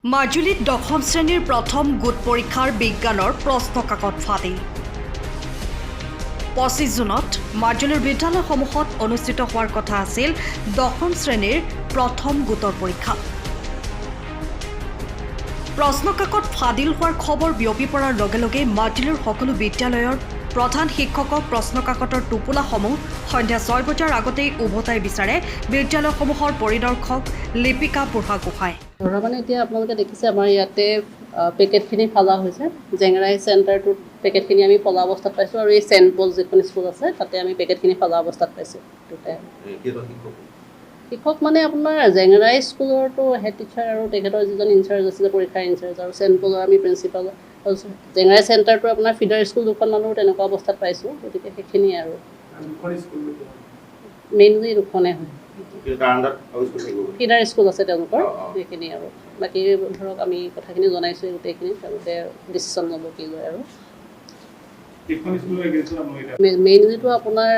মাজুলীত দশম শ্ৰেণীৰ প্ৰথম গোট পৰীক্ষাৰ বিজ্ঞানৰ প্ৰশ্ন কাকত ফাদিল 25 জুনত মাজুলীৰ বিদ্যালয়সমূহত অনুষ্ঠিত হোৱাৰ কথা আছিল দশম শ্ৰেণীৰ প্ৰথম গোটৰ পৰীক্ষা প্ৰশ্ন কাকত ফাদিল হোৱাৰ খবৰ বিয়পি পৰাৰ লগে লগে মাজুলীৰ সকলো বিদ্যালয়ৰ প্ৰধান শিক্ষকক প্ৰশ্ন কাকতৰ টোপোলাসমূহ সন্ধ্যা 6 বজাৰ আগতেই উভতাই বিচাৰে বিদ্যালয়সমূহৰ পৰিদৰ্শক লিপিকা বুঢ়াগোহাঁই মানে এতিয়া আপোনালোকে দেখিছে আমাৰ ইয়াতে পেকেটখিনি ফালা হৈছে জেংৰাই চেণ্টাৰটোত পেকেটখিনি আমি ফলা অৱস্থাত পাইছোঁ আৰু এই চেণ্ট পল যিখন স্কুল আছে তাতে আমি পেকেটখিনি ফলা অৱস্থাত পাইছোঁ দুটাই শিক্ষক মানে আপোনাৰ জেংৰাই স্কুলৰতো হেড টিচাৰ আৰু তেখেতৰ যিজন ইনচাৰ্জ আছিলে পৰীক্ষাৰ ইনচাৰ্জ আৰু চেণ্ট পলৰ আমি প্ৰিন্সিপাল জেংৰাই চেণ্টাৰটো আপোনাৰ ফিডাৰ স্কুল দুখনমানো তেনেকুৱা অৱস্থাত পাইছোঁ গতিকে সেইখিনিয়ে আৰু মেইনলি দুখনে হয় ফিডাৰ স্কুল আছে তেওঁলোকৰ সেইখিনি আৰু বাকী ধৰক আমি কথাখিনি জনাইছোঁ গোটেইখিনি তেওঁলোকে ডিচিশ্যন ল'ব কি লয় আৰু মেইনলিটো আপোনাৰ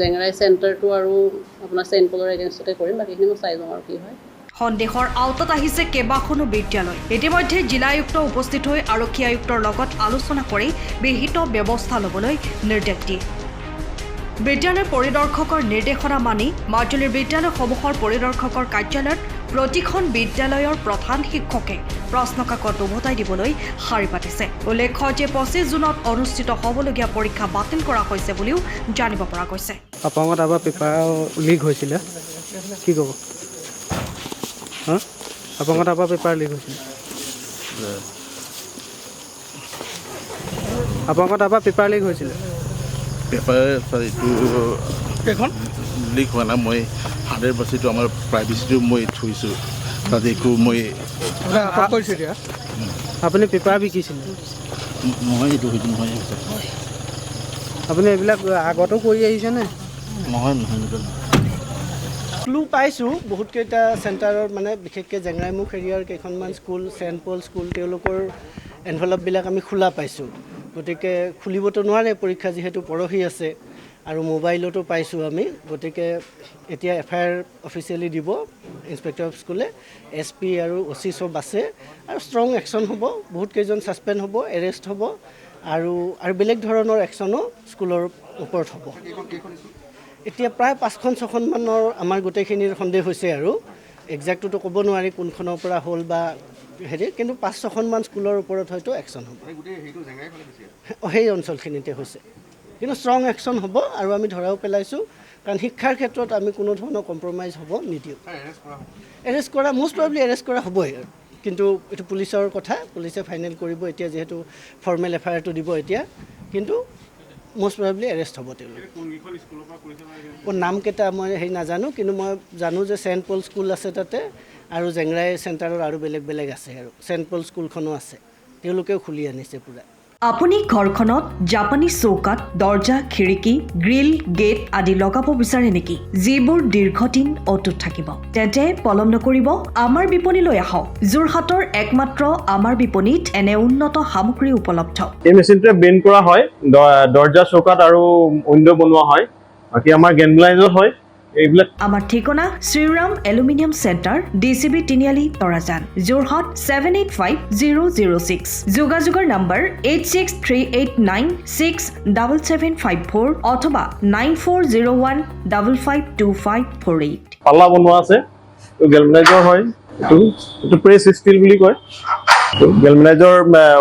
জেংৰাই চেণ্টাৰটো আৰু আপোনাৰ চেণ্ট পলৰ এগেইনষ্টতে কৰিম বাকীখিনি মই চাই লওঁ আৰু কি হয় সন্দেহৰ আওতাত আহিছে কেইবাখনো বিদ্যালয় ইতিমধ্যে জিলা আয়ুক্ত উপস্থিত হৈ আৰক্ষী আয়ুক্তৰ লগত আলোচনা কৰি বিহিত ব্যৱস্থা ল'বলৈ নিৰ্দেশ দিয়ে বিদ্যালয় পৰিদৰ্শকৰ নিৰ্দেশনা মানি মাজুলীৰ বিদ্যালয়সমূহৰ পৰিদৰ্শকৰ কাৰ্যালয়ত প্ৰতিখন বিদ্যালয়ৰ প্ৰধান শিক্ষকে প্ৰশ্ন কাকত উভতাই দিবলৈ শাৰী পাতিছে উল্লেখ্য যে 25 জুনত অনুষ্ঠিত হ'বলগীয়া পৰীক্ষা বাতিল কৰা হৈছে বুলিও জানিব পৰা গৈছে আপোনালোকৰ তাৰপৰা পেপাৰ লিক হৈছিলে কি ক'ব আপোনালোকৰ তাৰপৰা পেপাৰ লিক হৈছিলে আপোনালোকৰ তাৰপৰা পেপাৰ লিক হৈছিলে পেপাৰ এইটো এখন লিক হোৱা নাই মই 100% আমাৰ প্ৰাইভেচিটো মই থৈছোঁ তাতে একো মই আপুনি পেপাৰ বিকিছিলে নহয় এইটো সেইটো নহয় আপুনি এইবিলাক আগতো কৰি আহিছেনে নহয় ক্লু পাইছোঁ বহুতকেইটা চেণ্টাৰত মানে বিশেষকৈ জেংৰাইমুখ এৰিয়াৰ কেইখনমান স্কুল চেণ্ট পল স্কুল তেওঁলোকৰ এনভেলপবিলাক আমি খোলা পাইছোঁ গতিকে খুলিবতো নোৱাৰে পৰীক্ষা যিহেতু পৰহি আছে আৰু মোবাইলতো পাইছোঁ আমি গতিকে এতিয়া FIR অফিচিয়েলি দিব ইনস্পেক্টৰ অফ স্কুলে SP আৰু OC চব আছে আৰু ষ্ট্ৰং একশ্যন হ'ব বহুতকেইজন ছাছপেণ্ড হ'ব এৰেষ্ট হ'ব আৰু বেলেগ ধৰণৰ একশ্যনো স্কুলৰ ওপৰত হ'ব এতিয়া প্ৰায় 5-6খনমানৰ আমাৰ গোটেইখিনিৰ সন্দেহ হৈছে আৰু একজেক্টটোতো ক'ব নোৱাৰি কোনখনৰ পৰা হ'ল বা হেৰি কিন্তু 5-6খনমান স্কুলৰ ওপৰত হয়তো একশ্যন হ'ব সেই অঞ্চলখিনিতে হৈছে কিন্তু ষ্ট্ৰং একশ্যন হ'ব আৰু আমি ধৰাও পেলাইছোঁ কাৰণ শিক্ষাৰ ক্ষেত্ৰত আমি কোনো ধৰণৰ কম্প্ৰমাইজ হ'ব নিদিওঁ এৰেষ্ট কৰা মষ্ট প্ৰবেবলি এৰেষ্ট কৰা হ'বই কিন্তু এইটো পুলিচৰ কথা পুলিচে ফাইনেল কৰিব এতিয়া যিহেতু ফৰ্মেল FIRটো দিব এতিয়া কিন্তু মষ্ট প্ৰবেবলি এৰেষ্ট হ'ব তেওঁলোক নামকেইটা মই হেৰি নাজানো কিন্তু মই জানো যে চেণ্ট পল স্কুল আছে তাতে আৰু জেংৰাই চেণ্টাৰৰ আৰু বেলেগ আছে আৰু চেণ্ট পল স্কুলখনো আছে তেওঁলোকেও খুলি আনিছে পূৰা আপুনি ঘৰখনত জাপানী চৌকাত দৰ্জা খিৰিকী গ্ৰিল গেট আদি লগাব বিচাৰে নেকি যিবোৰ দীৰ্ঘদিন অটুট থাকিব তেন্তে পলম নকৰিব আমাৰ বিপণীলৈ আহক যোৰহাটৰ একমাত্ৰ আমাৰ বিপণীত এনে উন্নত সামগ্ৰী উপলব্ধ এই মেচিনটোৱে বেণ্ড কৰা হয় দৰ্জা চৌকাত আৰু উইণ্ডো বনোৱা হয় বাকি আমাৰ গেনব্লাইজৰ হয় এইবিলাক আমাৰ ঠিকনা শ্ৰীৰাম এলুমিনিয়াম চেণ্টাৰ DCB তিনিআলি তৰাজান যোৰহাট 785006 যোগাযোগৰ নম্বৰ 8638967754 অথবা 9401552548 পাল্লা বনোৱা আছে গেলভেনাইজৰ হয় এইটো প্ৰেছ ষ্টিল বুলি কয় গেলভেনাইজৰ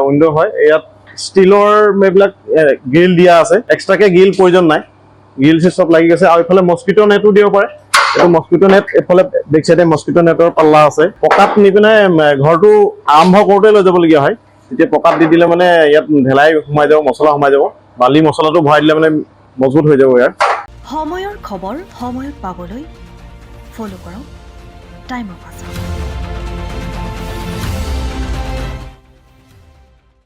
উইণ্ডো হয় ইয়াত ষ্টিলৰ এইবিলাক গ্ৰিল দিয়া আছে এক্সট্ৰাকে গ্ৰিল প্ৰয়োজন নাই গ্ৰিল চব লাগি গৈছে আৰু ইফালে মস্কিটো নেটো দিব পাৰে এইটো মস্কিটো নেট এফালে বেক সাইডে মস্কিটো নেটৰ পাল্লা আছে পকাত নি পিনে ঘৰটো আৰম্ভ কৰোঁতে লৈ যাবলগীয়া হয় তেতিয়া পকাত দি দিলে মানে ইয়াত ঢেলাই সোমাই যাব মছলা সোমাই যাব বালি মছলাটো ভৰাই দিলে মানে মজবুত হৈ যাব ইয়াৰ সময়ৰ খবৰ সময়ত পাবলৈ ফলো কৰক টাইম অফ